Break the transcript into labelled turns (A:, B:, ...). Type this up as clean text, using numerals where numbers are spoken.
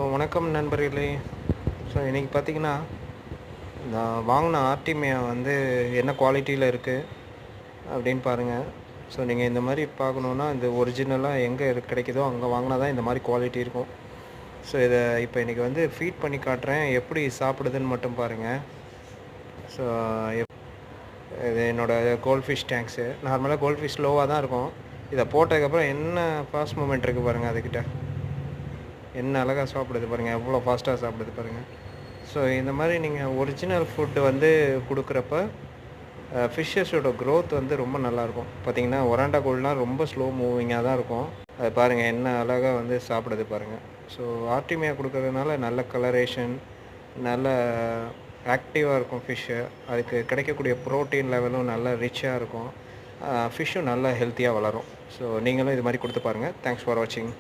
A: வணக்கம் நண்பர்களே. இன்றைக்கி பார்த்தீங்கன்னா, நான் வாங்கின ஆர்டிமியா வந்து என்ன குவாலிட்டியில் இருக்குது அப்படின்னு பாருங்கள். நீங்கள் இந்த மாதிரி பார்க்கணுன்னா, இந்த ஒரிஜினலாக எங்கே கிடைக்குதோ அங்கே வாங்கினா தான் இந்த மாதிரி குவாலிட்டி இருக்கும். இதை இப்போ இன்றைக்கி வந்து ஃபீட் பண்ணி காட்டுறேன், எப்படி சாப்பிடுதுன்னு மட்டும் பாருங்கள். ஸோ இது என்னோடய கோல்ட் ஃபிஷ் டேங்க்ஸு. நார்மலாக கோல்ட் ஃபிஷ் ஸ்லோவாக தான் இருக்கும். இதை போட்டதுக்கப்புறம் என்ன ஃபாஸ்ட் மூமெண்ட் இருக்குது பாருங்கள். அதுக்கிட்ட என்ன அழகாக சாப்பிடுது பாருங்கள், எவ்வளோ ஃபாஸ்ட்டாக சாப்பிடுது பாருங்கள். இந்த மாதிரி நீங்கள் ஒரிஜினல் ஃபுட்டு வந்து கொடுக்குறப்ப ஃபிஷ்ஷஸோட க்ரோத் வந்து ரொம்ப நல்லாயிருக்கும். பார்த்தீங்கன்னா ஒராண்டா கோல்ட்லாம் ரொம்ப ஸ்லோ மூவிங்காக தான் இருக்கும். அது பாருங்கள் என்ன அழகாக வந்து சாப்பிடுது பாருங்கள். ஆர்டிமியா கொடுக்கறதுனால நல்ல கலரேஷன், நல்ல ஆக்டிவாக இருக்கும் ஃபிஷ்ஷு. அதுக்கு கிடைக்கக்கூடிய ப்ரோட்டீன் லெவலும் நல்லா ரிச்சாக இருக்கும். ஃபிஷ்ஷும் நல்லா ஹெல்த்தியாக வளரும். நீங்களும் இது மாதிரி கொடுத்து பாருங்கள். தேங்க்ஸ் ஃபார் வாட்சிங்.